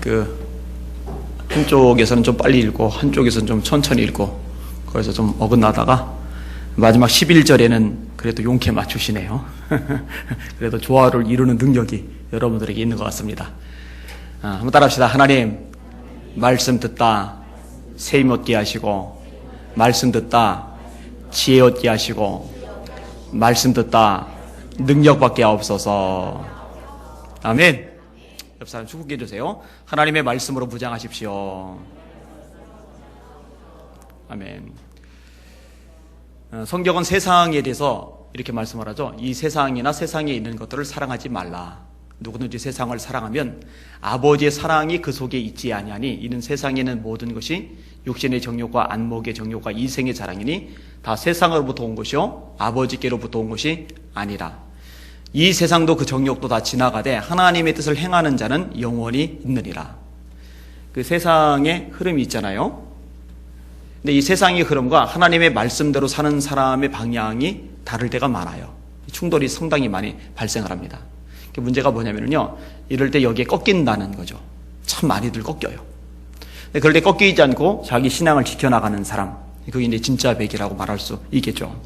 그 한쪽에서는 좀 빨리 읽고 한쪽에서는 좀 천천히 읽고 그래서 좀 어긋나다가 마지막 11절에는 그래도 용케 맞추시네요. 그래도 조화를 이루는 능력이 여러분들에게 있는 것 같습니다. 한번 따라합시다. 하나님, 말씀 듣다 세임 얻게 하시고, 말씀 듣다 지혜 얻게 하시고, 말씀 듣다 능력 받게 하옵소서. 아멘. 옆 사람 축복해 주세요. 하나님의 말씀으로 무장하십시오. 아멘. 성경은 세상에 대해서 이렇게 말씀을 하죠. 이 세상이나 세상에 있는 것들을 사랑하지 말라. 누구든지 세상을 사랑하면 아버지의 사랑이 그 속에 있지 아니하니 이는 세상에 있는 모든 것이 육신의 정욕과 안목의 정욕과 이생의 자랑이니 다 세상으로부터 온 것이요 아버지께로부터 온 것이 아니라. 이 세상도 그 정욕도 다 지나가되 하나님의 뜻을 행하는 자는 영원히 있느니라. 그 세상의 흐름이 있잖아요. 근데 이 세상의 흐름과 하나님의 말씀대로 사는 사람의 방향이 다를 때가 많아요. 충돌이 상당히 많이 발생을 합니다. 문제가 뭐냐면요, 이럴 때 여기에 꺾인다는 거죠. 참 많이들 꺾여요. 근데 그럴 때 꺾이지 않고 자기 신앙을 지켜나가는 사람, 그게 이제 진짜 백이라고 말할 수 있겠죠.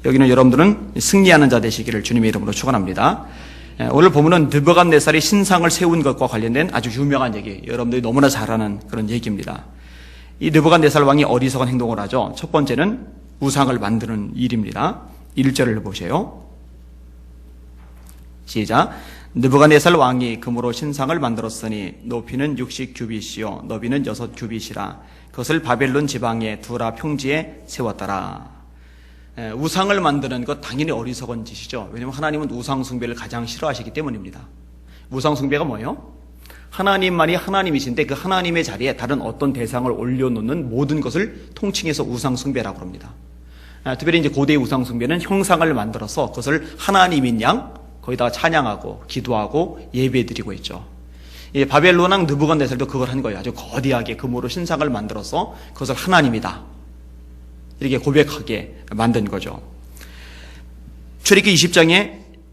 여기는 여러분들은 승리하는 자 되시기를 주님의 이름으로 축원합니다. 오늘 본문은 느부갓네살이 신상을 세운 것과 관련된 아주 유명한 얘기, 여러분들이 너무나 잘 아는 그런 얘기입니다. 이 느부갓네살 왕이 어리석은 행동을 하죠. 첫 번째는 우상을 만드는 일입니다. 1절을 보세요. 시작. 느부갓네살 왕이 금으로 신상을 만들었으니 높이는 60규빗이요 너비는 6규빗이라 그것을 바벨론 지방의 두라 평지에 세웠더라. 우상을 만드는 것 당연히 어리석은 짓이죠. 왜냐하면 하나님은 우상 숭배를 가장 싫어하시기 때문입니다. 우상 숭배가 뭐예요? 하나님만이 하나님이신데 그 하나님의 자리에 다른 어떤 대상을 올려놓는 모든 것을 통칭해서 우상 숭배라고 합니다. 특별히 이제 고대 우상 숭배는 형상을 만들어서 그것을 하나님인 양 거기다가 찬양하고 기도하고 예배드리고 있죠. 바벨론 왕 느부갓네살도 그걸 한 거예요. 아주 거대하게 금으로 신상을 만들어서 그것을 하나님이다 이렇게 고백하게 만든 거죠. 출애굽기 20장에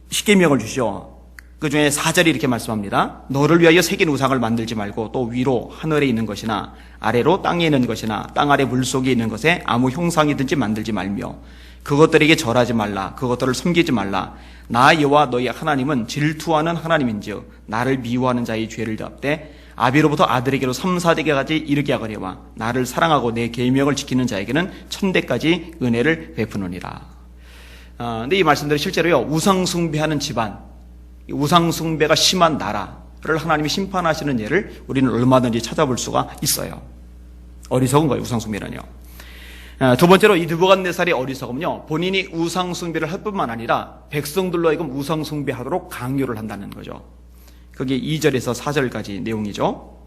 십계명을 주시오. 그 중에 4절이 이렇게 말씀합니다. 너를 위하여 새긴 우상을 만들지 말고 또 위로 하늘에 있는 것이나 아래로 땅에 있는 것이나 땅 아래 물속에 있는 것에 아무 형상이든지 만들지 말며 그것들에게 절하지 말라. 그것들을 섬기지 말라. 나 여호와 너희 하나님은 질투하는 하나님인즉 나를 미워하는 자의 죄를 덮되 아비로부터 아들에게로 3, 4대까지 이르게 하거니와 나를 사랑하고 내 계명을 지키는 자에게는 1000대까지 은혜를 베푸느니라. 근데 이 말씀대로 실제로요, 우상숭배하는 집안, 우상숭배가 심한 나라를 하나님이 심판하시는 예를 우리는 얼마든지 찾아볼 수가 있어요. 어리석은 거예요, 우상숭배는요. 두 번째로 이 느부갓네살의 어리석음은요, 본인이 우상숭배를 할 뿐만 아니라 백성들로 하여금 우상숭배하도록 강요를 한다는 거죠. 그게 2절에서 4절까지 내용이죠.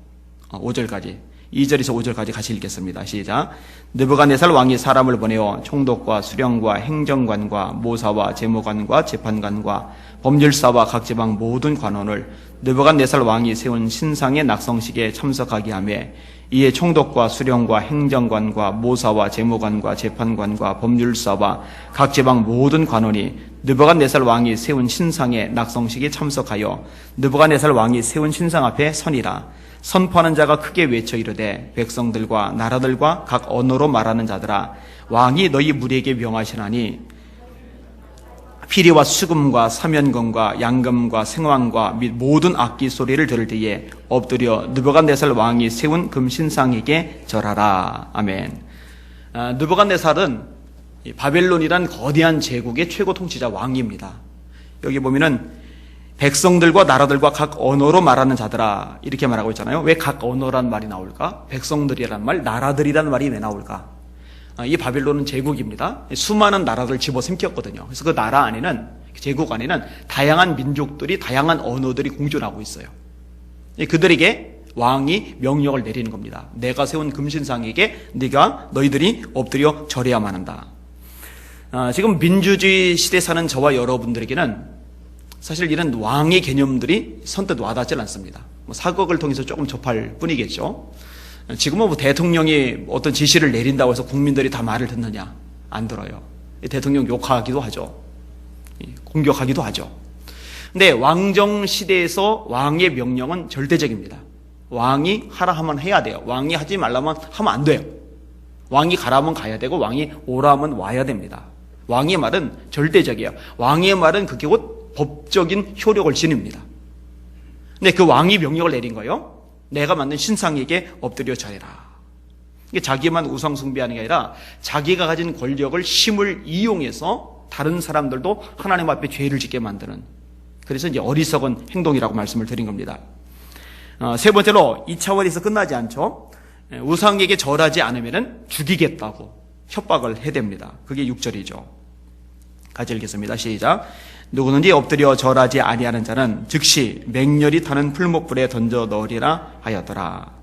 5절까지. 2절에서 5절까지 같이 읽겠습니다. 시작. 느부갓네살 왕이 사람을 보내어 총독과 수령과 행정관과 모사와 재무관과 재판관과 법률사와 각 지방 모든 관원을 느부갓네살 왕이 세운 신상의 낙성식에 참석하게 하며 이에 총독과 수령과 행정관과 모사와 재무관과 재판관과 법률사와 각 지방 모든 관원이 느부갓네살 왕이 세운 신상의 낙성식에 참석하여 느부갓네살 왕이 세운 신상 앞에 서니라. 선포하는 자가 크게 외쳐 이르되 백성들과 나라들과 각 언어로 말하는 자들아 왕이 너희 무리에게 명하시나니 피리와 수금과 사면금과 양금과 생황과 및 모든 악기 소리를 들을 때에 엎드려 느부갓네살 왕이 세운 금신상에게 절하라. 아멘. 느부갓네살은 바벨론이란 거대한 제국의 최고 통치자 왕입니다. 여기 보면은 백성들과 나라들과 각 언어로 말하는 자들아 이렇게 말하고 있잖아요. 왜 각 언어란 말이 나올까? 백성들이란 말, 나라들이란 말이 왜 나올까? 이 바벨론은 제국입니다. 수많은 나라를 집어삼켰거든요. 그래서 그 나라 안에는, 제국 안에는 다양한 민족들이, 다양한 언어들이 공존하고 있어요. 그들에게 왕이 명령을 내리는 겁니다. 내가 세운 금신상에게 너희들이 엎드려 절해야만 한다. 지금 민주주의 시대 사는 저와 여러분들에게는 사실 이런 왕의 개념들이 선뜻 와닿지 않습니다. 사극을 통해서 조금 접할 뿐이겠죠. 지금은 대통령이 어떤 지시를 내린다고 해서 국민들이 다 말을 듣느냐? 안 들어요. 대통령 욕하기도 하죠. 공격하기도 하죠. 근데 왕정 시대에서 왕의 명령은 절대적입니다. 왕이 하라 하면 해야 돼요. 왕이 하지 말라면 하면 안 돼요. 왕이 가라면 가야 되고 왕이 오라면 와야 됩니다. 왕의 말은 절대적이에요. 왕의 말은 그게 곧 법적인 효력을 지닙니다. 근데 그 왕이 명령을 내린 거예요. 내가 만든 신상에게 엎드려 절해라. 이게 자기만 우상 숭배하는 게 아니라 자기가 가진 권력을 힘을 이용해서 다른 사람들도 하나님 앞에 죄를 짓게 만드는, 그래서 이제 어리석은 행동이라고 말씀을 드린 겁니다. 세 번째로 이 차원에서 끝나지 않죠. 우상에게 절하지 않으면 죽이겠다고 협박을 해댑니다. 그게 6절이죠. 같이 읽겠습니다. 시작. 누구든지 엎드려 절하지 아니하는 자는 즉시 맹렬히 타는 풀목불에 던져 넣으리라 하였더라.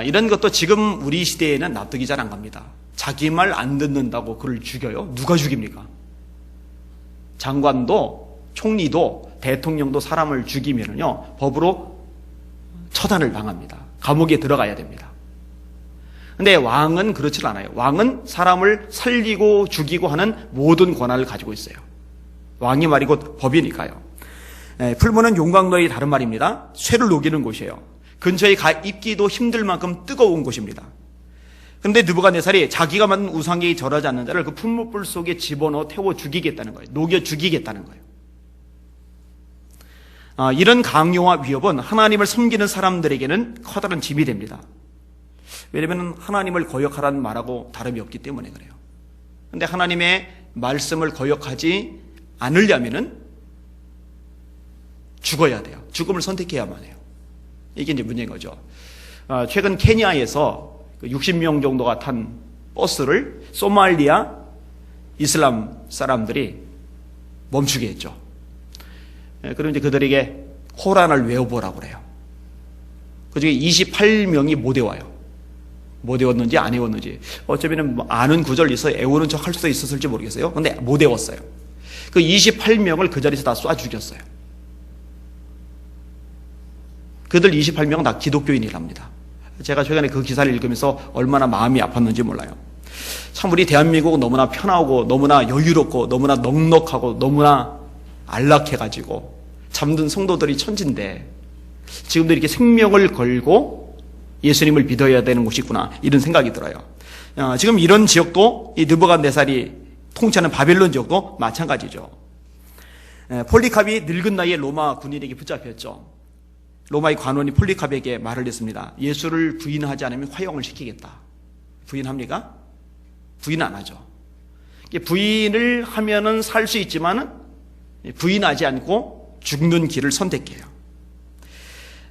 이런 것도 지금 우리 시대에는 납득이 잘 안 갑니다. 자기 말 안 듣는다고 그를 죽여요? 누가 죽입니까? 장관도 총리도 대통령도 사람을 죽이면요 법으로 처단을 당합니다. 감옥에 들어가야 됩니다. 근데 왕은 그렇지 않아요. 왕은 사람을 살리고 죽이고 하는 모든 권한을 가지고 있어요. 왕이 말이 곧 법이니까요. 풀무는 용광로의 다른 말입니다. 쇠를 녹이는 곳이에요. 근처에 가 있기도 힘들 만큼 뜨거운 곳입니다. 그런데 느부갓네살이 자기가 만든 우상에 절하지 않는 자를 그 풀무불 속에 집어넣어 태워 죽이겠다는 거예요. 녹여 죽이겠다는 거예요. 이런 강요와 위협은 하나님을 섬기는 사람들에게는 커다란 짐이 됩니다. 왜냐하면 하나님을 거역하라는 말하고 다름이 없기 때문에 그래요. 그런데 하나님의 말씀을 거역하지 않으려면은 죽어야 돼요. 죽음을 선택해야만 해요. 이게 이제 문제인 거죠. 최근 케냐에서 60명 정도가 탄 버스를 소말리아 이슬람 사람들이 멈추게 했죠. 그럼 이제 그들에게 코란을 외워보라고 그래요. 그 중에 28명이 못 외워요. 못 외웠는지 안 외웠는지. 어쩌면 아는 구절 있어 애우는 척 할 수도 있었을지 모르겠어요. 근데 못 외웠어요. 그 28명을 그 자리에서 다 쏴 죽였어요. 그들 28명은 다 기독교인이랍니다. 제가 최근에 그 기사를 읽으면서 얼마나 마음이 아팠는지 몰라요. 참 우리 대한민국은 너무나 편하고 너무나 여유롭고 너무나 넉넉하고 너무나 안락해가지고 잠든 성도들이 천진데 지금도 이렇게 생명을 걸고 예수님을 믿어야 되는 곳이 있구나, 이런 생각이 들어요. 지금 이런 지역도 이 느부갓네살이 통치하는 바벨론 지역도 마찬가지죠. 폴리캅이 늙은 나이에 로마 군인에게 붙잡혔죠. 로마의 관원이 폴리캅에게 말을 했습니다. 예수를 부인하지 않으면 화형을 시키겠다. 부인합니까? 부인 안 하죠. 부인을 하면은 살 수 있지만은 부인하지 않고 죽는 길을 선택해요.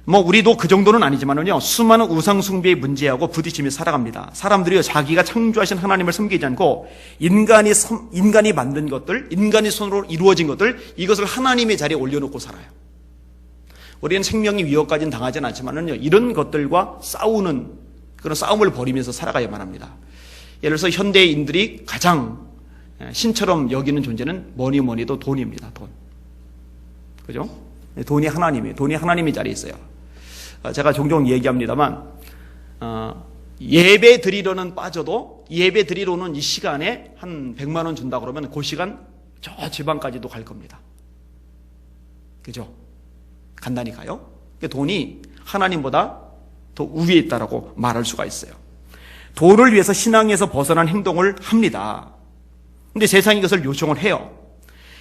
우리도 그 정도는 아니지만은요, 수많은 우상숭배의 문제하고 부딪히며 살아갑니다. 사람들이요, 자기가 창조하신 하나님을 섬기지 않고 인간이 만든 것들, 인간의 손으로 이루어진 것들, 이것을 하나님의 자리에 올려놓고 살아요. 우리는 생명의 위협까지는 당하지는 않지만은요, 이런 것들과 싸우는 그런 싸움을 벌이면서 살아가야만 합니다. 예를 들어서 현대인들이 가장 신처럼 여기는 존재는 뭐니도 돈입니다. 돈. 그죠? 돈이 하나님이에요. 돈이 하나님의 자리에 있어요. 제가 종종 얘기합니다만, 예배 드리러는 빠져도 예배 드리러는 이 시간에 한 100만 원 준다 그러면 그 시간 저 지방까지도 갈 겁니다. 그죠? 간단히 가요. 돈이 하나님보다 더 우위에 있다라고 말할 수가 있어요. 돈을 위해서 신앙에서 벗어난 행동을 합니다. 근데 세상이 그것을 요청을 해요.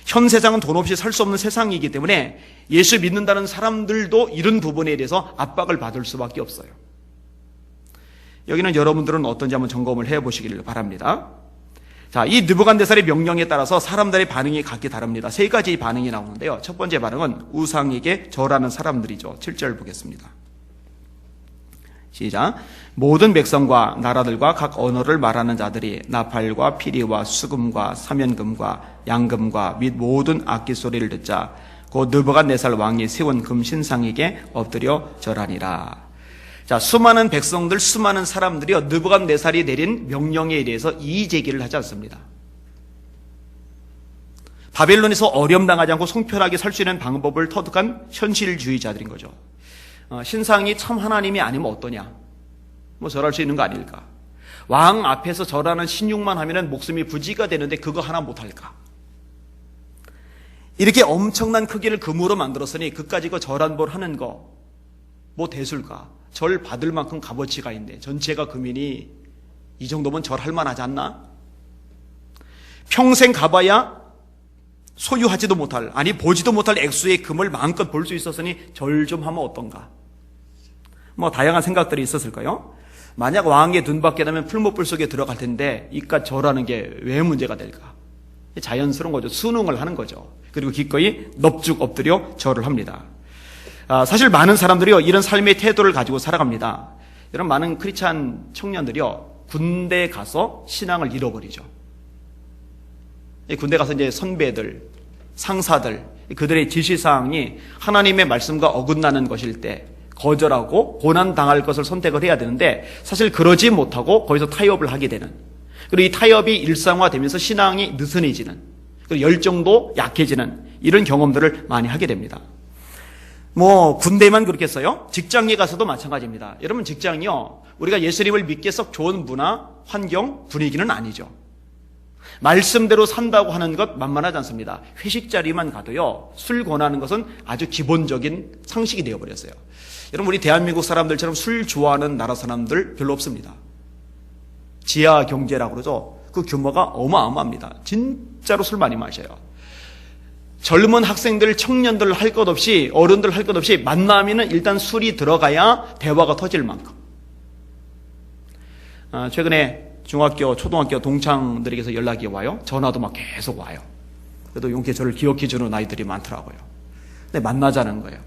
현 세상은 돈 없이 살 수 없는 세상이기 때문에 예수 믿는다는 사람들도 이런 부분에 대해서 압박을 받을 수밖에 없어요. 여기는 여러분들은 어떤지 한번 점검을 해보시기를 바랍니다. 자, 이 느부갓네살의 명령에 따라서 사람들의 반응이 각기 다릅니다. 세 가지 반응이 나오는데요. 첫 번째 반응은 우상에게 절하는 사람들이죠. 7절 보겠습니다. 시작. 모든 백성과 나라들과 각 언어를 말하는 자들이 나팔과 피리와 수금과 사면금과 양금과 및 모든 악기 소리를 듣자 곧 느부갓네살 왕이 세운 금신상에게 엎드려 절하니라. 자, 수많은 백성들, 수많은 사람들이요, 느부갓네살이 내린 명령에 대해서 이의 제기를 하지 않습니다. 바벨론에서 어려움당하지 않고 송편하게 살 수 있는 방법을 터득한 현실주의자들인 거죠. 신상이 참 하나님이 아니면 어떠냐? 절할 수 있는 거 아닐까? 왕 앞에서 절하는 신용만 하면은 목숨이 부지가 되는데 그거 하나 못할까? 이렇게 엄청난 크기를 금으로 만들었으니 그까지 그 절 한 번 하는 거, 뭐 대술가, 절 받을 만큼 값어치가 있네. 전체가 금이니 이 정도면 절할 만하지 않나? 평생 가봐야 소유하지도 못할, 아니 보지도 못할 액수의 금을 마음껏 볼 수 있었으니 절 좀 하면 어떤가? 뭐 다양한 생각들이 있었을까요? 만약 왕의 눈 밖에 나면 풀무불 속에 들어갈 텐데 이깟 절하는 게 왜 문제가 될까? 자연스러운 거죠. 순응을 하는 거죠. 그리고 기꺼이 넙죽 엎드려 절을 합니다. 사실 많은 사람들이요, 이런 삶의 태도를 가지고 살아갑니다. 이런 많은 크리스찬 청년들이요, 군대 가서 신앙을 잃어버리죠. 군대 가서 이제 선배들, 상사들, 그들의 지시사항이 하나님의 말씀과 어긋나는 것일 때 거절하고 고난당할 것을 선택을 해야 되는데, 사실 그러지 못하고 거기서 타협을 하게 되는, 그리고 이 타협이 일상화되면서 신앙이 느슨해지는, 그리고 열정도 약해지는 이런 경험들을 많이 하게 됩니다. 뭐 군대만 그렇겠어요? 직장에 가서도 마찬가지입니다. 여러분, 직장이요, 우리가 예수님을 믿기에 썩 좋은 문화, 환경, 분위기는 아니죠. 말씀대로 산다고 하는 것 만만하지 않습니다. 회식 자리만 가도요, 술 권하는 것은 아주 기본적인 상식이 되어버렸어요. 여러분, 우리 대한민국 사람들처럼 술 좋아하는 나라 사람들 별로 없습니다. 지하 경제라고 그러죠. 그 규모가 어마어마합니다. 진짜로 술 많이 마셔요. 젊은 학생들, 청년들 할 것 없이, 어른들 할 것 없이 만나면은 일단 술이 들어가야 대화가 터질 만큼. 최근에 중학교, 초등학교 동창들에게서 연락이 와요. 전화도 막 계속 와요. 그래도 용케 저를 기억해 주는 아이들이 많더라고요. 근데 만나자는 거예요.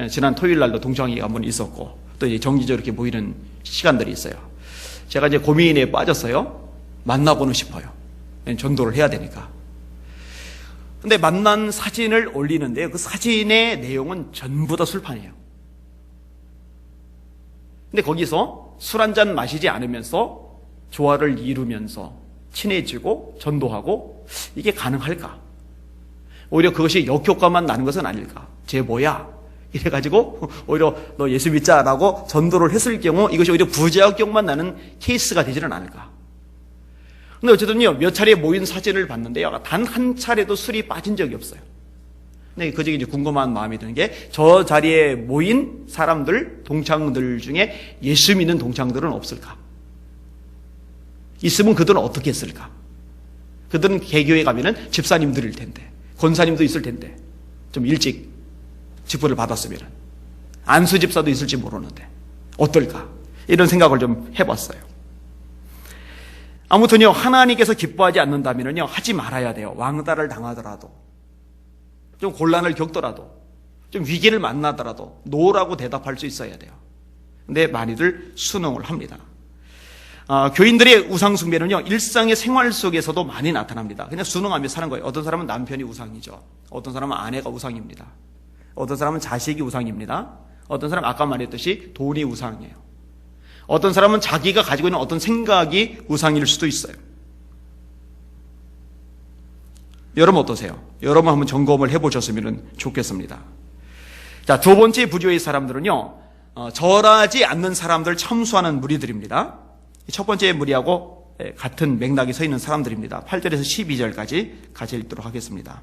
지난 토요일 날도 동창회가 한번 있었고, 또 이제 정기적으로 이렇게 모이는 시간들이 있어요. 제가 이제 고민에 빠졌어요. 만나고는 싶어요. 전도를 해야 되니까. 근데 만난 사진을 올리는데요, 그 사진의 내용은 전부 다 술판이에요. 근데 거기서 술 한 잔 마시지 않으면서 조화를 이루면서 친해지고 전도하고, 이게 가능할까? 오히려 그것이 역효과만 나는 것은 아닐까? 쟤 뭐야? 이래가지고 오히려 너 예수 믿자라고 전도를 했을 경우 이것이 오히려 부작용만 나는 케이스가 되지는 않을까? 근데 어쨌든요, 몇 차례 모인 사진을 봤는데요, 단 한 차례도 술이 빠진 적이 없어요. 근데 그중에 이제 궁금한 마음이 드는 게, 저 자리에 모인 사람들, 동창들 중에 예수 믿는 동창들은 없을까? 있으면 그들은 어떻게 했을까? 그들은 개교에 가면은 집사님들일 텐데, 권사님도 있을 텐데, 좀 일찍 직분을 받았으면 안수 집사도 있을지 모르는데 어떨까? 이런 생각을 좀 해봤어요. 아무튼요, 하나님께서 기뻐하지 않는다면요, 하지 말아야 돼요. 왕따를 당하더라도, 좀 곤란을 겪더라도, 좀 위기를 만나더라도 노라고 대답할 수 있어야 돼요. 근데 많이들 순응을 합니다. 교인들의 우상 숭배는요, 일상의 생활 속에서도 많이 나타납니다. 그냥 순응하며 사는 거예요. 어떤 사람은 남편이 우상이죠. 어떤 사람은 아내가 우상입니다. 어떤 사람은 자식이 우상입니다. 어떤 사람은 아까 말했듯이 돈이 우상이에요. 어떤 사람은 자기가 가지고 있는 어떤 생각이 우상일 수도 있어요. 여러분 어떠세요? 여러분 한번 점검을 해보셨으면 좋겠습니다. 자, 두 번째 부류의 사람들은요, 절하지 않는 사람들 참수하는 무리들입니다. 첫 번째 무리하고 같은 맥락에 서 있는 사람들입니다. 8절에서 12절까지 같이 읽도록 하겠습니다.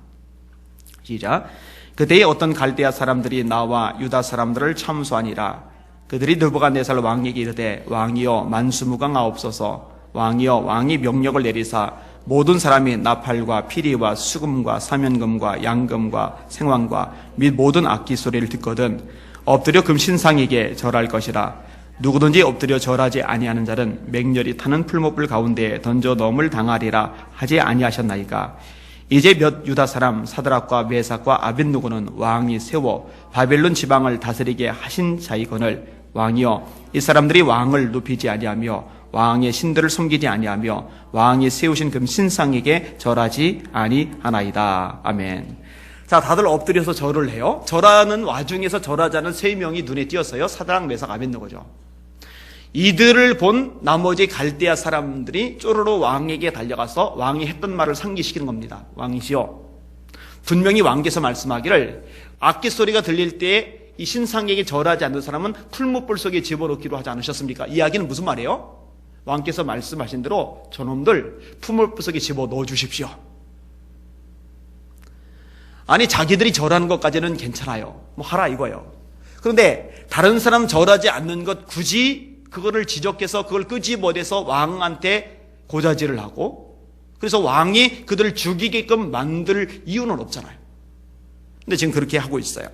시작. 그때에 어떤 갈대아 사람들이 나와 유다 사람들을 참수하니라. 그들이 느부갓네살 왕에게 이르되, 왕이여 만수무강하옵소서. 왕이여 왕이 명령을 내리사 모든 사람이 나팔과 피리와 수금과 사면금과 양금과 생황과 및 모든 악기 소리를 듣거든 엎드려 금신상에게 절할 것이라. 누구든지 엎드려 절하지 아니하는 자는 맹렬히 타는 풀무불 가운데에 던져 넣음을 당하리라 하지 아니하셨나이까. 이제 몇 유다 사람 사드락과 메삭과 아벳느고는 왕이 세워 바벨론 지방을 다스리게 하신 자이거늘, 왕이여 이 사람들이 왕을 높이지 아니하며 왕의 신들을 섬기지 아니하며 왕이 세우신 금신상에게 절하지 아니하나이다. 아멘. 자, 다들 엎드려서 절을 해요. 절하는 와중에서 절하자는 세 명이 눈에 띄었어요. 사드락, 메삭, 아벳느고죠. 이들을 본 나머지 갈대아 사람들이 쪼르르 왕에게 달려가서 왕이 했던 말을 상기시키는 겁니다. 왕이시여, 분명히 왕께서 말씀하기를 악기 소리가 들릴 때에 이 신상에게 절하지 않는 사람은 풀무불 속에 집어넣기로 하지 않으셨습니까? 이 이야기는 무슨 말이에요? 왕께서 말씀하신 대로 저놈들 풀무불 속에 집어넣어 주십시오. 아니, 자기들이 절하는 것까지는 괜찮아요. 뭐 하라 이거예요. 그런데 다른 사람 절하지 않는 것 굳이 그거를 지적해서 그걸 끄집어내서 왕한테 고자질을 하고 그래서 왕이 그들을 죽이게끔 만들 이유는 없잖아요. 근데 지금 그렇게 하고 있어요.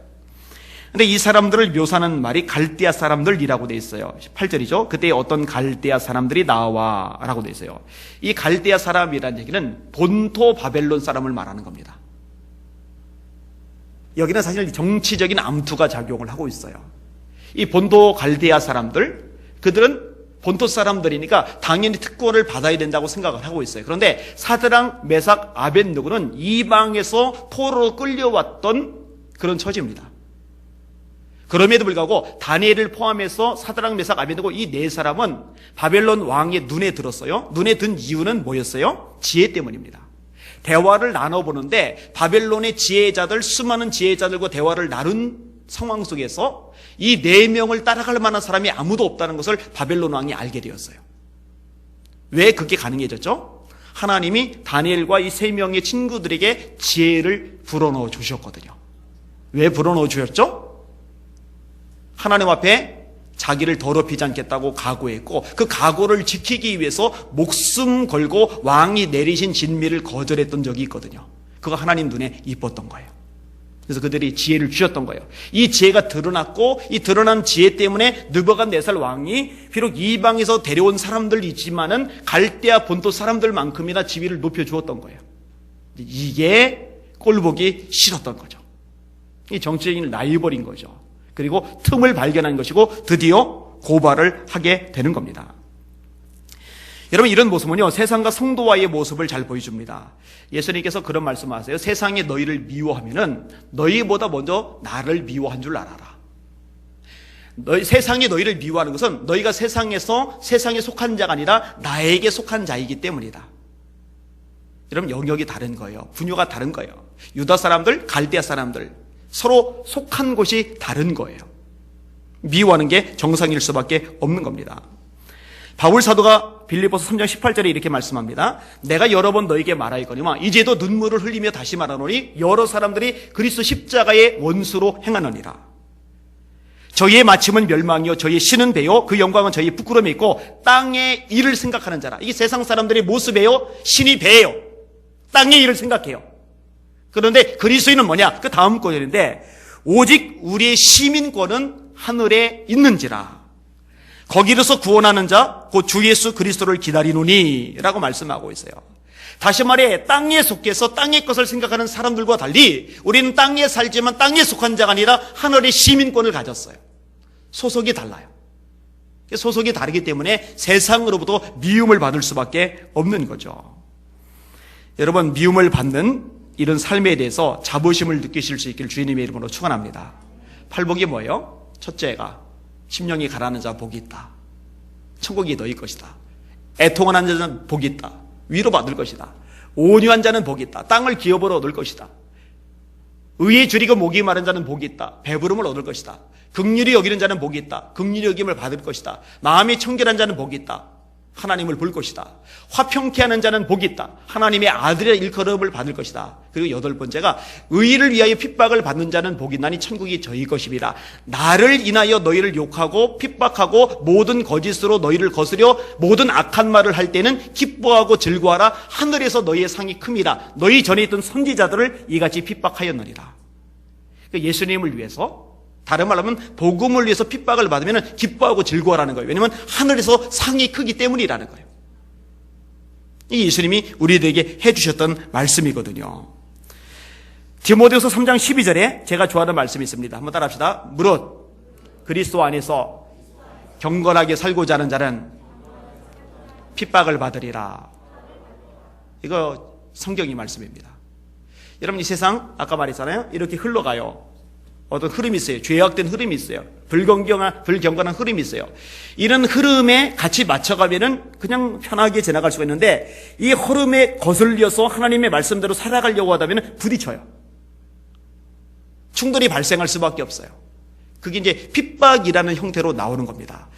근데 이 사람들을 묘사하는 말이 갈대아 사람들이라고 돼 있어요. 8절이죠. 그때 어떤 갈대아 사람들이 나와 라고 돼 있어요. 이 갈대아 사람이라는 얘기는 본토 바벨론 사람을 말하는 겁니다. 여기는 사실 정치적인 암투가 작용을 하고 있어요. 이 본토 갈대아 사람들, 그들은 본토 사람들이니까 당연히 특권을 받아야 된다고 생각을 하고 있어요. 그런데 사드랑, 메삭, 아벳느고는 이방에서 포로로 끌려왔던 그런 처지입니다. 그럼에도 불구하고 다니엘을 포함해서 사드랑, 메삭, 아벳느고 이 네 사람은 바벨론 왕의 눈에 들었어요. 눈에 든 이유는 뭐였어요? 지혜 때문입니다. 대화를 나눠보는데 바벨론의 지혜자들, 수많은 지혜자들과 대화를 나눈 상황 속에서 이 네 명을 따라갈 만한 사람이 아무도 없다는 것을 바벨론 왕이 알게 되었어요. 왜 그렇게 가능해졌죠? 하나님이 다니엘과 이 세 명의 친구들에게 지혜를 불어넣어 주셨거든요. 왜 불어넣어 주셨죠? 하나님 앞에 자기를 더럽히지 않겠다고 각오했고 그 각오를 지키기 위해서 목숨 걸고 왕이 내리신 진미를 거절했던 적이 있거든요. 그거 하나님 눈에 이뻤던 거예요. 그래서 그들이 지혜를 주셨던 거예요. 이 지혜가 드러났고 이 드러난 지혜 때문에 느부갓네살 왕이 비록 이방에서 데려온 사람들이지만은 갈대아 본토 사람들만큼이나 지위를 높여주었던 거예요. 이게 꼴보기 싫었던 거죠. 이 정치적인 라이벌인 거죠. 그리고 틈을 발견한 것이고 드디어 고발을 하게 되는 겁니다. 여러분, 이런 모습은요 세상과 성도와의 모습을 잘 보여줍니다. 예수님께서 그런 말씀하세요. 세상이 너희를 미워하면은 너희보다 먼저 나를 미워한 줄 알아라. 세상이 너희를 미워하는 것은 너희가 세상에서 세상에 속한 자가 아니라 나에게 속한 자이기 때문이다. 여러분, 영역이 다른 거예요. 분야가 다른 거예요. 유다 사람들, 갈대아 사람들 서로 속한 곳이 다른 거예요. 미워하는 게 정상일 수밖에 없는 겁니다. 바울 사도가 빌립보서 3장 18절에 이렇게 말씀합니다. 내가 여러 번 너에게 말하였거니와 이제도 눈물을 흘리며 다시 말하노니 여러 사람들이 그리스도 십자가의 원수로 행하느니라. 저희의 마침은 멸망이요 저희의 신은 배요 그 영광은 저희의 부끄러움이 있고 땅의 일을 생각하는 자라. 이게 세상 사람들의 모습이에요. 신이 배예요. 땅의 일을 생각해요. 그런데 그리스도인은 뭐냐? 그 다음 구절인데 오직 우리의 시민권은 하늘에 있는지라. 거기로서 구원하는 자 곧 주 예수 그리스도를 기다리노니 라고 말씀하고 있어요. 다시 말해 땅에 속해서 땅의 것을 생각하는 사람들과 달리 우리는 땅에 살지만 땅에 속한 자가 아니라 하늘의 시민권을 가졌어요. 소속이 달라요. 소속이 다르기 때문에 세상으로부터 미움을 받을 수밖에 없는 거죠. 여러분, 미움을 받는 이런 삶에 대해서 자부심을 느끼실 수 있기를 주님의 이름으로 축원합니다. 팔복이 뭐예요? 첫째가 심령이 가라앉는 자 복이 있다. 천국이 너희 것이다. 애통하는 자는 복이 있다. 위로받을 것이다. 온유한 자는 복이 있다. 땅을 기업으로 얻을 것이다. 의에 줄이고 목이 마른 자는 복이 있다. 배부름을 얻을 것이다. 긍휼히 여기는 자는 복이 있다. 긍휼히 여김을 받을 것이다. 마음이 청결한 자는 복이 있다. 하나님을 볼 것이다. 화평케 하는 자는 복이 있다. 하나님의 아들의 일컬음을 받을 것이다. 그리고 여덟 번째가 의를 위하여 핍박을 받는 자는 복이 있나니 천국이 저희 것이니라. 나를 인하여 너희를 욕하고 핍박하고 모든 거짓으로 너희를 거스려 모든 악한 말을 할 때는 기뻐하고 즐거워하라. 하늘에서 너희의 상이 큼이라. 너희 전에 있던 선지자들을 이같이 핍박하였느니라. 예수님을 위해서, 다른 말로 하면 복음을 위해서 핍박을 받으면 기뻐하고 즐거워하라는 거예요. 왜냐하면 하늘에서 상이 크기 때문이라는 거예요. 이 예수님이 우리들에게 해주셨던 말씀이거든요. 디모데후서 3장 12절에 제가 좋아하는 말씀이 있습니다. 한번 따라합시다. 무릇 그리스도 안에서 경건하게 살고자 하는 자는 핍박을 받으리라. 이거 성경이 말씀입니다. 여러분, 이 세상 아까 말했잖아요. 이렇게 흘러가요. 어떤 흐름이 있어요. 죄악된 흐름이 있어요. 불경건한 흐름이 있어요. 이런 흐름에 같이 맞춰가면은 그냥 편하게 지나갈 수가 있는데 이 흐름에 거슬려서 하나님의 말씀대로 살아가려고 하다면 부딪혀요. 충돌이 발생할 수밖에 없어요. 그게 이제 핍박이라는 형태로 나오는 겁니다.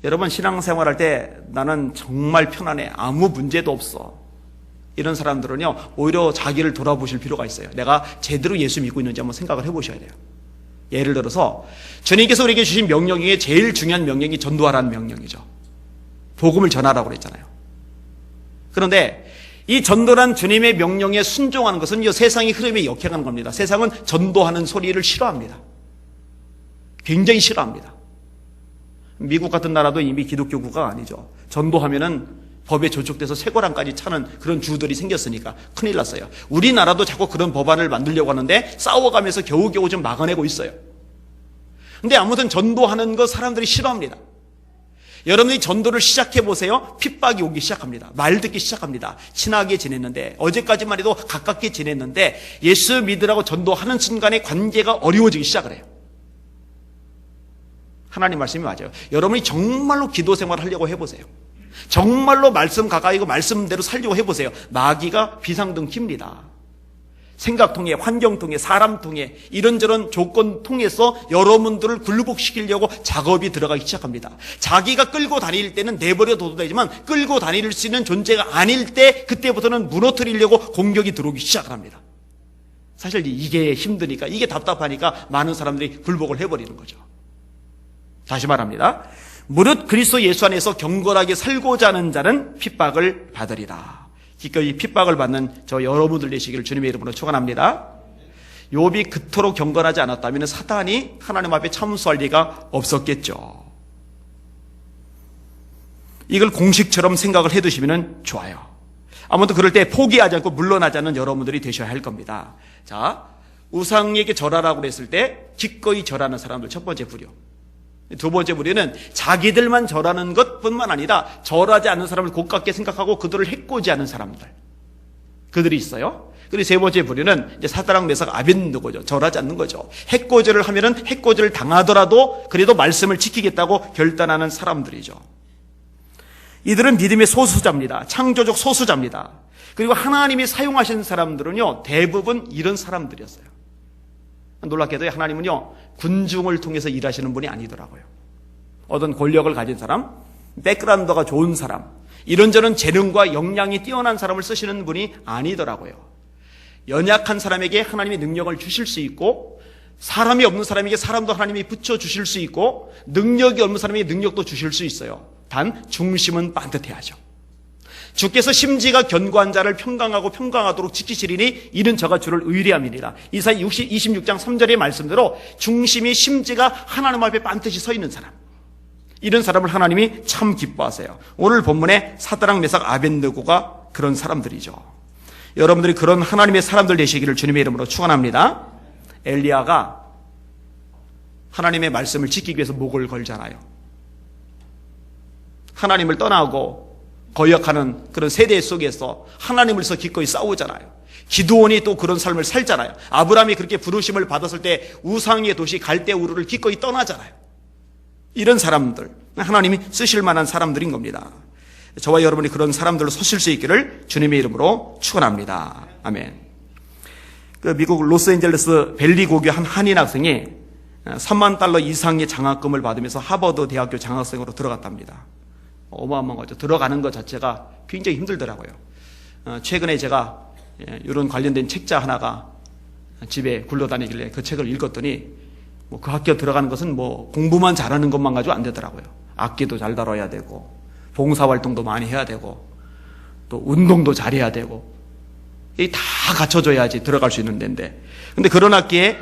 여러분, 신앙생활할 때 나는 정말 편안해. 아무 문제도 없어. 이런 사람들은요, 오히려 자기를 돌아보실 필요가 있어요. 내가 제대로 예수 믿고 있는지 한번 생각을 해보셔야 돼요. 예를 들어서 주님께서 우리에게 주신 명령 중에 제일 중요한 명령이 전도하라는 명령이죠. 복음을 전하라고 그랬잖아요. 그런데 이 전도란 주님의 명령에 순종하는 것은 이 세상의 흐름에 역행하는 겁니다. 세상은 전도하는 소리를 싫어합니다. 굉장히 싫어합니다. 미국 같은 나라도 이미 기독교 국가가 아니죠. 전도하면은 법에 저촉돼서 쇠고랑까지 차는 그런 주들이 생겼으니까 큰일 났어요. 우리나라도 자꾸 그런 법안을 만들려고 하는데 싸워가면서 겨우겨우 좀 막아내고 있어요. 근데 아무튼 전도하는 거 사람들이 싫어합니다. 여러분이 전도를 시작해보세요. 핍박이 오기 시작합니다. 말 듣기 시작합니다. 친하게 지냈는데, 어제까지만 해도 가깝게 지냈는데 예수 믿으라고 전도하는 순간에 관계가 어려워지기 시작을 해요. 하나님 말씀이 맞아요. 여러분이 정말로 기도 생활을 하려고 해보세요. 정말로 말씀 가까이고 말씀대로 살려고 해보세요. 마귀가 비상등 킵니다. 생각 통해, 환경 통해, 사람 통해, 이런저런 조건 통해서 여러분들을 굴복시키려고 작업이 들어가기 시작합니다. 자기가 끌고 다닐 때는 내버려둬도 되지만 끌고 다닐 수 있는 존재가 아닐 때 그때부터는 무너뜨리려고 공격이 들어오기 시작을 합니다. 사실 이게 힘드니까, 이게 답답하니까 많은 사람들이 굴복을 해버리는 거죠. 다시 말합니다. 무릇 그리스도 예수 안에서 경건하게 살고자 하는 자는 핍박을 받으리라. 기꺼이 핍박을 받는 저 여러분들 되시기를 주님의 이름으로 축원합니다. 욥이 그토록 경건하지 않았다면 사단이 하나님 앞에 참수할 리가 없었겠죠. 이걸 공식처럼 생각을 해두시면 좋아요. 아무튼 그럴 때 포기하지 않고 물러나지 않는 여러분들이 되셔야 할 겁니다. 자, 우상에게 절하라고 그랬을 때 기꺼이 절하는 사람들 첫 번째 부류. 두 번째 부류는 자기들만 절하는 것뿐만 아니라 절하지 않는 사람을 고깝게 생각하고 그들을 해코지하는 사람들, 그들이 있어요. 그리고 세 번째 부류는 이제 사드락 메삭 아벤느고죠. 절하지 않는 거죠. 해코지를 하면은 해코지를 당하더라도 그래도 말씀을 지키겠다고 결단하는 사람들이죠. 이들은 믿음의 소수자입니다. 창조적 소수자입니다. 그리고 하나님이 사용하신 사람들은요, 대부분 이런 사람들이었어요. 놀랍게도 하나님은요, 군중을 통해서 일하시는 분이 아니더라고요. 어떤 권력을 가진 사람, 백그라운드가 좋은 사람, 이런저런 재능과 역량이 뛰어난 사람을 쓰시는 분이 아니더라고요. 연약한 사람에게 하나님의 능력을 주실 수 있고, 사람이 없는 사람에게 사람도 하나님이 붙여주실 수 있고, 능력이 없는 사람에게 능력도 주실 수 있어요. 단 중심은 반듯해야죠. 주께서 심지가 견고한 자를 평강하도록 지키시리니 이는 저가 주를 의뢰함이니라. 이사야 26장 3절의 말씀대로 중심이 심지가 하나님 앞에 반드시 서 있는 사람, 이런 사람을 하나님이 참 기뻐하세요. 오늘 본문에 사드락 메삭 아벤느고가 그런 사람들이죠. 여러분들이 그런 하나님의 사람들 되시기를 주님의 이름으로 축원합니다. 엘리야가 하나님의 말씀을 지키기 위해서 목을 걸잖아요. 하나님을 떠나고 거역하는 그런 세대 속에서 하나님을서 기꺼이 싸우잖아요. 기드온이 또 그런 삶을 살잖아요. 아브라함이 그렇게 부르심을 받았을 때 우상의 도시 갈대우르를 기꺼이 떠나잖아요. 이런 사람들, 하나님이 쓰실 만한 사람들인 겁니다. 저와 여러분이 그런 사람들로 서실 수 있기를 주님의 이름으로 축원합니다. 아멘. 그 미국 로스앤젤레스 벨리 고교 한 한인 학생이 $30,000 이상의 장학금을 받으면서 하버드 대학교 장학생으로 들어갔답니다. 어마어마한 거죠. 들어가는 것 자체가 굉장히 힘들더라고요. 최근에 제가 이런 관련된 책자 하나가 집에 굴러다니길래 그 책을 읽었더니 그 학교 들어가는 것은 공부만 잘하는 것만 가지고 안 되더라고요. 악기도 잘 다뤄야 되고, 봉사활동도 많이 해야 되고, 또 운동도 잘해야 되고, 이 다 갖춰줘야지 들어갈 수 있는 데인데, 근데 그런 학기에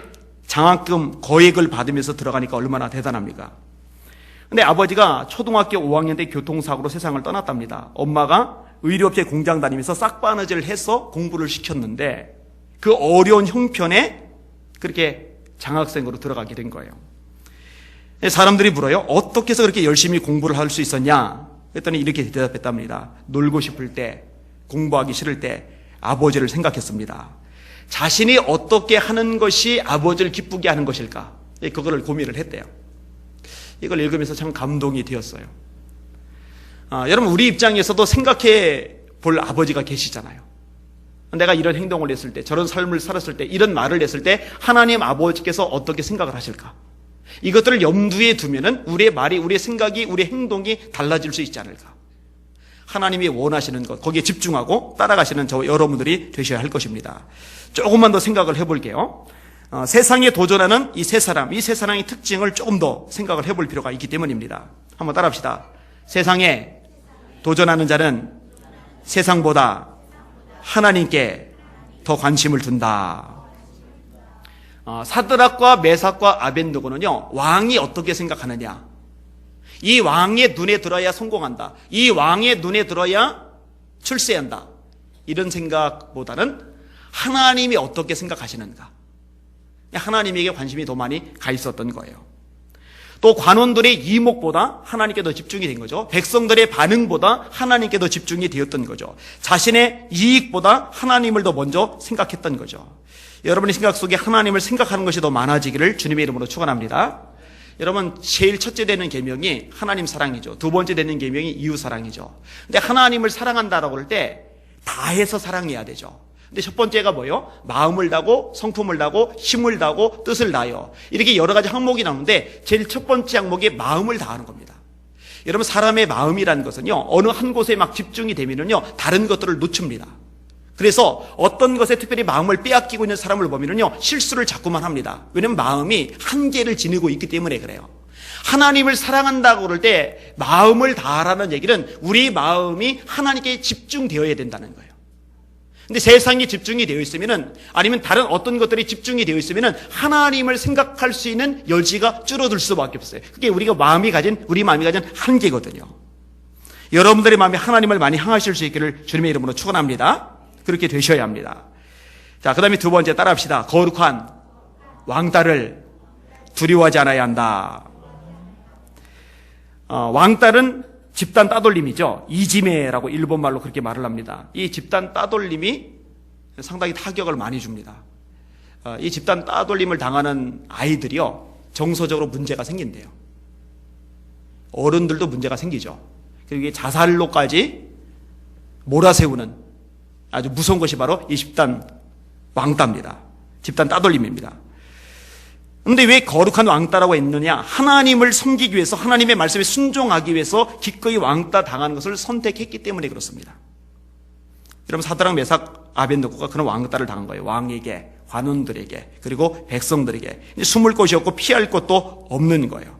장학금 거액을 받으면서 들어가니까 얼마나 대단합니까? 근데 아버지가 초등학교 5학년 때 교통사고로 세상을 떠났답니다. 엄마가 의료업체 공장 다니면서 싹바느질 해서 공부를 시켰는데 그 어려운 형편에 그렇게 장학생으로 들어가게 된 거예요. 사람들이 물어요. 어떻게 해서 그렇게 열심히 공부를 할 수 있었냐? 그랬더니 이렇게 대답했답니다. 놀고 싶을 때, 공부하기 싫을 때 아버지를 생각했습니다. 자신이 어떻게 하는 것이 아버지를 기쁘게 하는 것일까? 그거를 고민을 했대요. 이걸 읽으면서 참 감동이 되었어요. 여러분, 우리 입장에서도 생각해 볼 아버지가 계시잖아요. 내가 이런 행동을 했을 때, 저런 삶을 살았을 때, 이런 말을 했을 때 하나님 아버지께서 어떻게 생각을 하실까? 이것들을 염두에 두면은 우리의 말이, 우리의 생각이, 우리의 행동이 달라질 수 있지 않을까? 하나님이 원하시는 것, 거기에 집중하고 따라가시는 저 여러분들이 되셔야 할 것입니다. 조금만 더 생각을 해볼게요. 세상에 도전하는 이 세 사람의 특징을 조금 더 생각을 해볼 필요가 있기 때문입니다. 한번 따라합시다. 세상에 도전하는 자는 세상보다 하나님께 더 관심을 둔다. 사드락과 메삭과 아벳느고는요, 왕이 어떻게 생각하느냐, 이 왕의 눈에 들어야 성공한다, 이 왕의 눈에 들어야 출세한다, 이런 생각보다는 하나님이 어떻게 생각하시는가, 하나님에게 관심이 더 많이 가 있었던 거예요. 또 관원들의 이목보다 하나님께 더 집중이 된 거죠. 백성들의 반응보다 하나님께 더 집중이 되었던 거죠. 자신의 이익보다 하나님을 더 먼저 생각했던 거죠. 여러분의 생각 속에 하나님을 생각하는 것이 더 많아지기를 주님의 이름으로 축원합니다. 여러분, 제일 첫째 되는 계명이 하나님 사랑이죠. 두 번째 되는 계명이 이웃 사랑이죠. 근데 하나님을 사랑한다라고 할 때 다해서 사랑해야 되죠. 근데 첫 번째가 뭐예요? 마음을 다하고 성품을 다하고 힘을 다하고 뜻을 다하여, 이렇게 여러 가지 항목이 나오는데 제일 첫 번째 항목이 마음을 다하는 겁니다. 여러분, 사람의 마음이라는 것은요, 어느 한 곳에 막 집중이 되면은요, 다른 것들을 놓칩니다. 그래서 어떤 것에 특별히 마음을 빼앗기고 있는 사람을 보면은요, 실수를 자꾸만 합니다. 왜냐하면 마음이 한계를 지니고 있기 때문에 그래요. 하나님을 사랑한다고 그럴 때 마음을 다하라는 얘기는 우리 마음이 하나님께 집중되어야 된다는 거예요. 근데 세상이 집중이 되어 있으면은, 아니면 다른 어떤 것들이 집중이 되어 있으면은 하나님을 생각할 수 있는 여지가 줄어들 수밖에 없어요. 그게 우리 마음이 가진 한계거든요. 여러분들의 마음이 하나님을 많이 향하실 수 있기를 주님의 이름으로 축원합니다. 그렇게 되셔야 합니다. 자, 그 다음에 두 번째 따라합시다. 거룩한 왕따를 두려워하지 않아야 한다. 왕딸은 집단 따돌림이죠. 이지메라고 일본말로 그렇게 말을 합니다. 이 집단 따돌림이 상당히 타격을 많이 줍니다. 이 집단 따돌림을 당하는 아이들이요, 정서적으로 문제가 생긴대요. 어른들도 문제가 생기죠. 그리고 이게 자살로까지 몰아세우는 아주 무서운 것이 바로 이 집단 왕따입니다. 집단 따돌림입니다. 그런데 왜 거룩한 왕따라고 했느냐? 하나님을 섬기기 위해서, 하나님의 말씀에 순종하기 위해서 기꺼이 왕따 당하는 것을 선택했기 때문에 그렇습니다. 여러분, 사드락 메삭 아벳느고가 그런 왕따를 당한 거예요. 왕에게, 관원들에게, 그리고 백성들에게. 숨을 곳이 없고 피할 곳도 없는 거예요.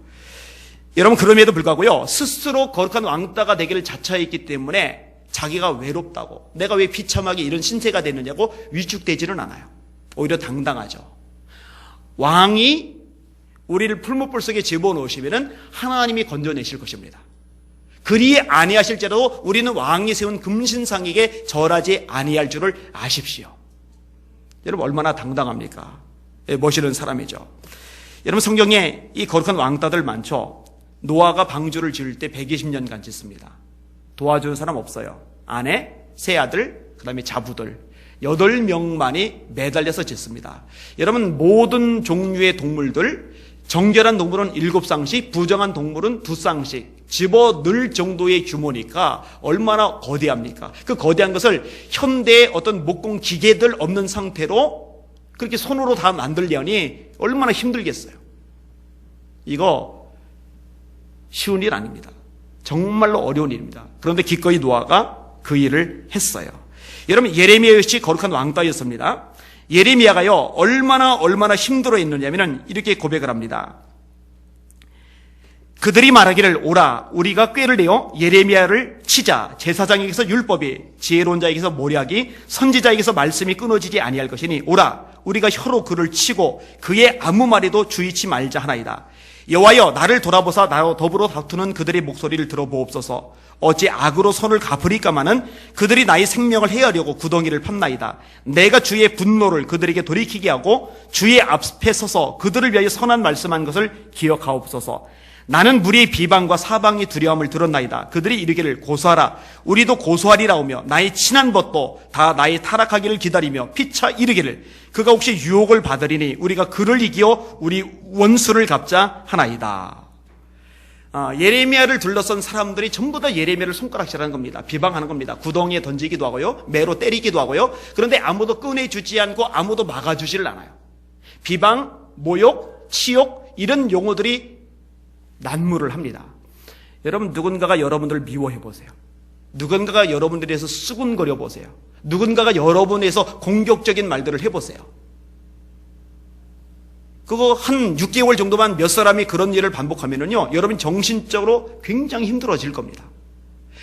여러분, 그럼에도 불구하고요, 스스로 거룩한 왕따가 되기를 자처했기 때문에 자기가 외롭다고, 내가 왜 비참하게 이런 신세가 됐느냐고 위축되지는 않아요. 오히려 당당하죠. 왕이 우리를 풀무불 속에 집어넣으시면은 하나님이 건져내실 것입니다. 그리 아니하실지라도 우리는 왕이 세운 금신상에게 절하지 아니할 줄을 아십시오. 여러분, 얼마나 당당합니까? 멋있는 사람이죠. 여러분, 성경에 이 거룩한 왕따들 많죠. 노아가 방주를 지을 때 120년간 짓습니다. 도와주는 사람 없어요. 아내, 세 아들, 그 다음에 자부들 8명만이 매달려서 짓습니다. 여러분, 모든 종류의 동물들, 정결한 동물은 7쌍씩, 부정한 동물은 2쌍씩 집어넣을 정도의 규모니까 얼마나 거대합니까? 그 거대한 것을 현대의 어떤 목공 기계들 없는 상태로 그렇게 손으로 다 만들려니 얼마나 힘들겠어요. 이거 쉬운 일 아닙니다. 정말로 어려운 일입니다. 그런데 기꺼이 노아가 그 일을 했어요. 여러분, 예레미야 역시 거룩한 왕따였습니다. 예레미야가요, 얼마나 힘들어했느냐면 이렇게 고백을 합니다. 그들이 말하기를, 오라, 우리가 꾀를 내어 예레미야를 치자. 제사장에게서 율법이, 지혜로운 자에게서 모략이, 선지자에게서 말씀이 끊어지지 아니할 것이니, 오라, 우리가 혀로 그를 치고 그의 아무 말에도 주의치 말자 하나이다. 여호와여, 나를 돌아보사 나와 더불어 다투는 그들의 목소리를 들어보옵소서. 어찌 악으로 손을 갚으리까마는 그들이 나의 생명을 해하려고 구덩이를 팠나이다. 내가 주의 분노를 그들에게 돌이키게 하고 주의 앞에 서서 그들을 위하여 선한 말씀한 것을 기억하옵소서. 나는 무리의 비방과 사방의 두려움을 들었나이다. 그들이 이르기를 고소하라. 우리도 고소하리라오며 나의 친한 벗도 다 나의 타락하기를 기다리며 피차 이르기를 그가 혹시 유혹을 받으리니 우리가 그를 이기어 우리 원수를 갚자 하나이다. 예레미야를 둘러싼 사람들이 전부 다 예레미야를 손가락질하는 겁니다. 비방하는 겁니다. 구덩이에 던지기도 하고요, 매로 때리기도 하고요. 그런데 아무도 꺼내주지 않고 아무도 막아주지를 않아요. 비방, 모욕, 치욕, 이런 용어들이 난무를 합니다. 여러분, 누군가가 여러분들을 미워해 보세요. 누군가가 여러분들에 대해서 수군거려 보세요. 누군가가 여러분에서 공격적인 말들을 해보세요. 그거 한 6개월 정도만 몇 사람이 그런 일을 반복하면은요, 여러분 정신적으로 굉장히 힘들어질 겁니다.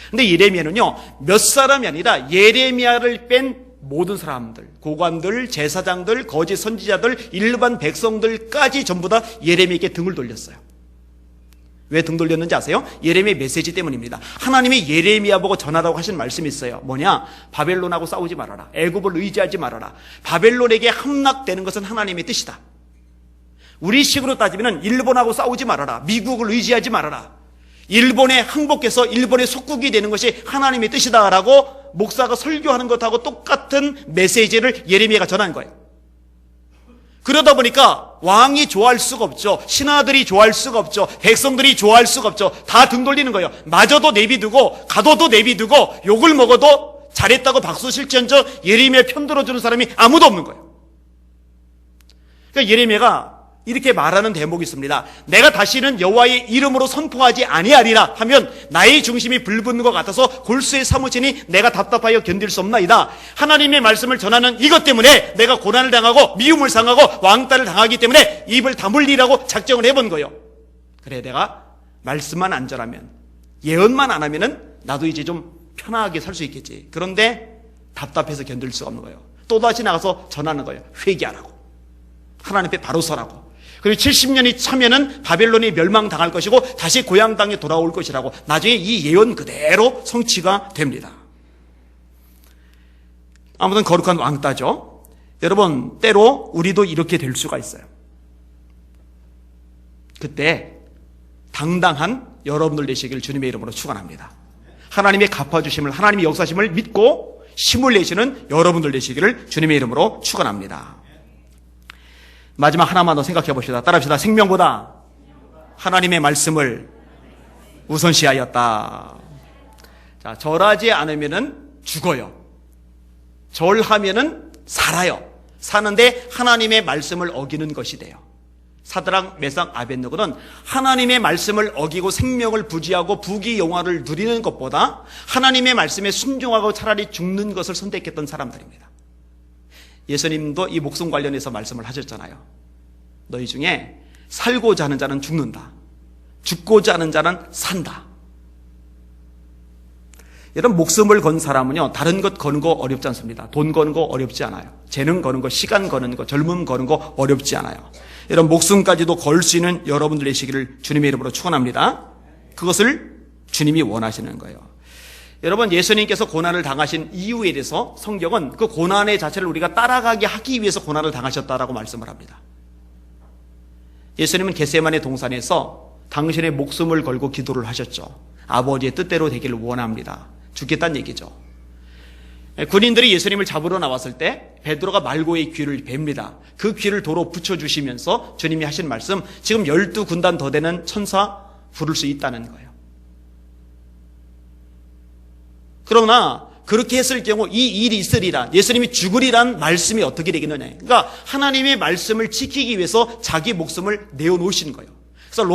근데 예레미야는요, 몇 사람이 아니라 예레미야를 뺀 모든 사람들, 고관들, 제사장들, 거짓 선지자들, 일반 백성들까지 전부 다 예레미야에게 등을 돌렸어요. 왜 등 돌렸는지 아세요? 예레미야 메시지 때문입니다. 하나님이 예레미야 보고 전하라고 하신 말씀이 있어요. 뭐냐? 바벨론하고 싸우지 말아라. 애굽을 의지하지 말아라. 바벨론에게 함락되는 것은 하나님의 뜻이다. 우리 식으로 따지면 일본하고 싸우지 말아라. 미국을 의지하지 말아라. 일본에 항복해서 일본의 속국이 되는 것이 하나님의 뜻이다라고 목사가 설교하는 것하고 똑같은 메시지를 예레미야가 전한 거예요. 그러다 보니까 왕이 좋아할 수가 없죠. 신하들이 좋아할 수가 없죠. 백성들이 좋아할 수가 없죠. 다 등 돌리는 거예요. 마저도 내비두고 가둬도 내비두고 욕을 먹어도 잘했다고 박수 칠지언정 예레미야 편 들어주는 사람이 아무도 없는 거예요. 그러니까 예레미야가 이렇게 말하는 대목이 있습니다. 내가 다시는 여호와의 이름으로 선포하지 아니하리라 하면 나의 중심이 불붙는 것 같아서 골수에 사무치니 내가 답답하여 견딜 수 없나이다. 하나님의 말씀을 전하는 이것 때문에 내가 고난을 당하고 미움을 당하고 왕따를 당하기 때문에 입을 다물리라고 작정을 해본 거예요. 그래, 내가 말씀만 안 전하면, 예언만 안 하면은 나도 이제 좀 편하게 살 수 있겠지. 그런데 답답해서 견딜 수가 없는 거예요. 또다시 나가서 전하는 거예요. 회개하라고, 하나님 앞에 바로 서라고. 그리고 70년이 차면은 바벨론이 멸망당할 것이고 다시 고향 땅에 돌아올 것이라고. 나중에 이 예언 그대로 성취가 됩니다. 아무튼 거룩한 왕따죠. 여러분, 때로 우리도 이렇게 될 수가 있어요. 그때 당당한 여러분들 되시길 주님의 이름으로 축원합니다. 하나님의 갚아주심을, 하나님의 역사심을 믿고 힘을 내시는 여러분들 되시기를 주님의 이름으로 축원합니다. 마지막 하나만 더 생각해 봅시다. 따라합시다. 생명보다 하나님의 말씀을 우선시하였다. 자, 절하지 않으면은 죽어요. 절하면은 살아요. 사는데 하나님의 말씀을 어기는 것이 돼요. 사드락, 메삭, 아벳느고는 하나님의 말씀을 어기고 생명을 부지하고 부귀영화를 누리는 것보다 하나님의 말씀에 순종하고 차라리 죽는 것을 선택했던 사람들입니다. 예수님도 이 목숨 관련해서 말씀을 하셨잖아요. 너희 중에 살고자 하는 자는 죽는다. 죽고자 하는 자는 산다. 이런 목숨을 건 사람은요, 다른 것 거는 거 어렵지 않습니다. 돈 거는 거 어렵지 않아요. 재능 거는 거, 시간 거는 거, 젊음 거는 거 어렵지 않아요. 이런 목숨까지도 걸 수 있는 여러분들 되시기를 주님의 이름으로 축원합니다. 그것을 주님이 원하시는 거예요. 여러분, 예수님께서 고난을 당하신 이유에 대해서 성경은 그 고난의 자체를 우리가 따라가게 하기 위해서 고난을 당하셨다라고 말씀을 합니다. 예수님은 겟세마네 동산에서 당신의 목숨을 걸고 기도를 하셨죠. 아버지의 뜻대로 되기를 원합니다. 죽겠다는 얘기죠. 군인들이 예수님을 잡으러 나왔을 때 베드로가 말고의 귀를 뱁니다. 그 귀를 도로 붙여주시면서 주님이 하신 말씀, 지금 12군단 더 되는 천사 부를 수 있다는 거예요. 그러나 그렇게 했을 경우 이 일이 있으리라, 예수님이 죽으리란 말씀이 어떻게 되겠느냐. 그러니까 하나님의 말씀을 지키기 위해서 자기 목숨을 내어놓으신 거예요. 그래서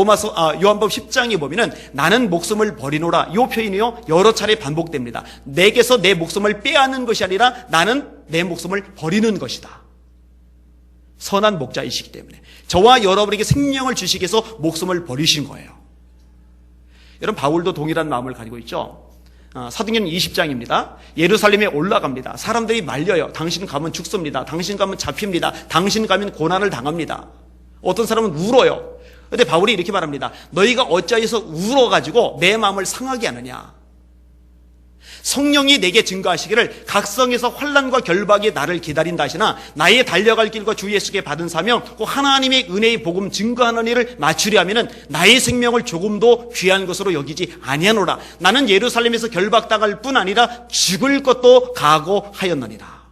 요한복음 10장에 보면은 나는 목숨을 버리노라, 이 표현이요 여러 차례 반복됩니다. 내게서 내 목숨을 빼앗는 것이 아니라 나는 내 목숨을 버리는 것이다. 선한 목자이시기 때문에 저와 여러분에게 생명을 주시기 위해서 목숨을 버리신 거예요. 여러분, 바울도 동일한 마음을 가지고 있죠. 사도행전 20장입니다. 예루살렘에 올라갑니다. 사람들이 말려요. 당신 가면 죽습니다. 당신 가면 잡힙니다. 당신 가면 고난을 당합니다. 어떤 사람은 울어요. 그런데 바울이 이렇게 말합니다. 너희가 어찌하여서 울어가지고 내 마음을 상하게 하느냐. 성령이 내게 증거하시기를 각성에서 환난과 결박이 나를 기다린다 하시나 나의 달려갈 길과 주 예수께 받은 사명, 그 하나님의 은혜의 복음 증거하는 일을 마치려 하면은 나의 생명을 조금도 귀한 것으로 여기지 아니하노라. 나는 예루살렘에서 결박당할 뿐 아니라 죽을 것도 각오하였느니라.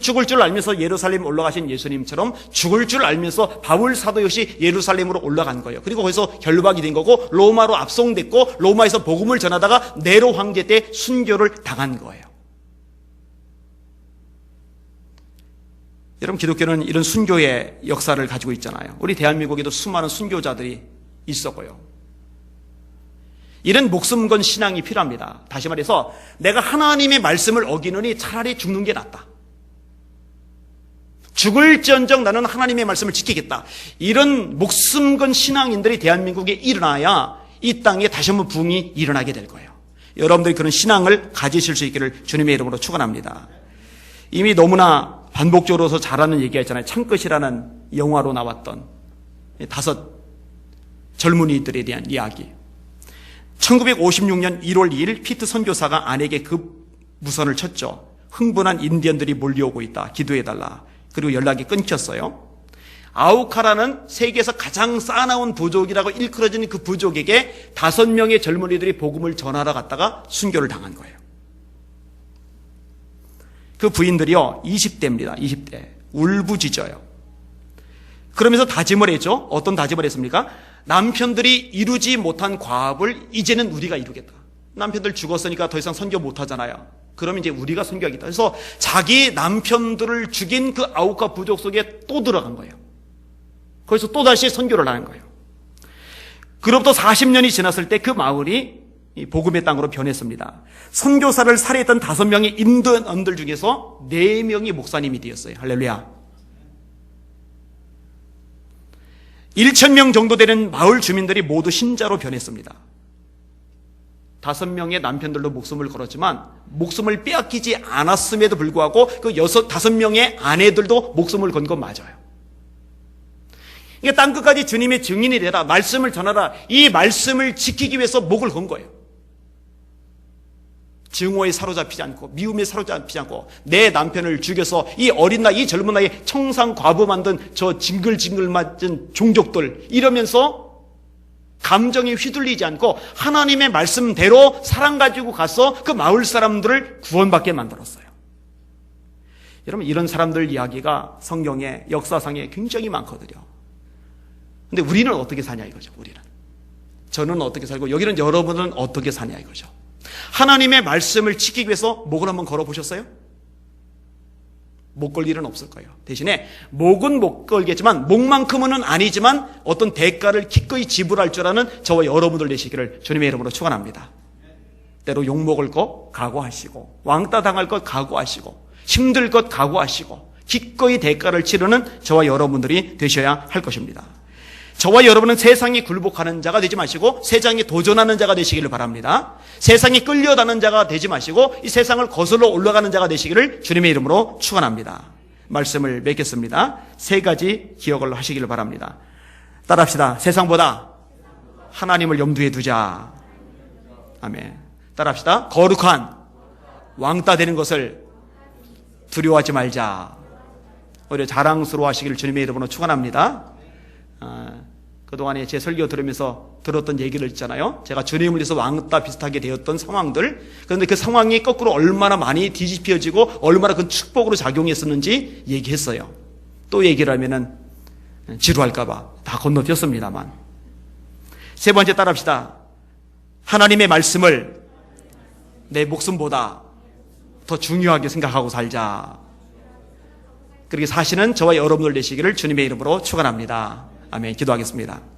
죽을 줄 알면서 예루살렘 올라가신 예수님처럼 죽을 줄 알면서 바울 사도 역시 예루살렘으로 올라간 거예요. 그리고 거기서 결박이 된 거고 로마로 압송됐고 로마에서 복음을 전하다가 네로 황제 때 순교를 당한 거예요. 여러분, 기독교는 이런 순교의 역사를 가지고 있잖아요. 우리 대한민국에도 수많은 순교자들이 있었고요. 이런 목숨 건 신앙이 필요합니다. 다시 말해서 내가 하나님의 말씀을 어기느니 차라리 죽는 게 낫다. 죽을지언정 나는 하나님의 말씀을 지키겠다. 이런 목숨 건 신앙인들이 대한민국에 일어나야 이 땅에 다시 한번 부흥이 일어나게 될 거예요. 여러분들이 그런 신앙을 가지실 수 있기를 주님의 이름으로 축원합니다. 이미 너무나 반복적으로서 잘하는 얘기가 있잖아요. 창끝이라는 영화로 나왔던 5 젊은이들에 대한 이야기. 1956년 1월 2일 피트 선교사가 아내에게 급 무선을 쳤죠. 흥분한 인디언들이 몰려오고 있다. 기도해달라. 그리고 연락이 끊겼어요. 아우카라는 세계에서 가장 싸나운 부족이라고 일컬어지는 그 부족에게 5명의 젊은이들이 복음을 전하러 갔다가 순교를 당한 거예요. 그 부인들이요 20대입니다. 20대. 울부짖어요. 그러면서 다짐을 했죠. 어떤 다짐을 했습니까? 남편들이 이루지 못한 과업을 이제는 우리가 이루겠다. 남편들 죽었으니까 더 이상 선교 못하잖아요. 그러면 이제 우리가 선교하겠다. 그래서 자기 남편들을 죽인 그 아우카 부족 속에 또 들어간 거예요. 거기서 또다시 선교를 하는 거예요. 그로부터 40년이 지났을 때 그 마을이 복음의 땅으로 변했습니다. 선교사를 살해했던 5명의 인도인들 중에서 4명이 목사님이 되었어요. 할렐루야. 1,000명 정도 되는 마을 주민들이 모두 신자로 변했습니다. 5명의 남편들도 목숨을 걸었지만 목숨을 빼앗기지 않았음에도 불구하고 그 5명의 아내들도 목숨을 건 건 맞아요. 그러니까 땅끝까지 주님의 증인이 되라, 말씀을 전하라, 이 말씀을 지키기 위해서 목을 건 거예요. 증오에 사로잡히지 않고 미움에 사로잡히지 않고 내 남편을 죽여서 이 어린 나이, 이 젊은 나이에 청상 과부 만든 저 징글징글 맞은 종족들 이러면서 감정에 휘둘리지 않고 하나님의 말씀대로 사랑 가지고 가서 그 마을 사람들을 구원받게 만들었어요. 여러분 이런 사람들 이야기가 성경에 역사상에 굉장히 많거든요. 근데 우리는 어떻게 사냐 이거죠. 우리는. 저는 어떻게 살고 여기는 여러분은 어떻게 사냐 이거죠. 하나님의 말씀을 지키기 위해서 목을 한번 걸어보셨어요? 목 걸 일은 없을 거예요. 대신에 목은 못 걸겠지만 목만큼은 아니지만 어떤 대가를 기꺼이 지불할 줄 아는 저와 여러분들 되시기를 주님의 이름으로 축원합니다. 때로 욕먹을 것 각오하시고 왕따 당할 것 각오하시고 힘들 것 각오하시고 기꺼이 대가를 치르는 저와 여러분들이 되셔야 할 것입니다. 저와 여러분은 세상에 굴복하는 자가 되지 마시고 세상에 도전하는 자가 되시기를 바랍니다. 세상에 끌려다는 자가 되지 마시고 이 세상을 거슬러 올라가는 자가 되시기를 주님의 이름으로 축원합니다. 말씀을 맺겠습니다. 3가지 기억을 하시기를 바랍니다. 따라합시다. 세상보다 하나님을 염두에 두자. 아멘. 따라합시다. 거룩한 왕따 되는 것을 두려워하지 말자. 오히려 자랑스러워 하시기를 주님의 이름으로 축원합니다. 그동안에 제 설교 들으면서 들었던 얘기를 있잖아요. 제가 주님을 위해서 왕따 비슷하게 되었던 상황들. 그런데 그 상황이 거꾸로 얼마나 많이 뒤집혀지고 얼마나 그 축복으로 작용했었는지 얘기했어요. 또 얘기를 하면은 지루할까봐 다 건너뛰었습니다만. 3번째 따라합시다. 하나님의 말씀을 내 목숨보다 더 중요하게 생각하고 살자. 그렇게 사시는 저와 여러분들 되시기를 주님의 이름으로 축원합니다. 아멘. 기도하겠습니다.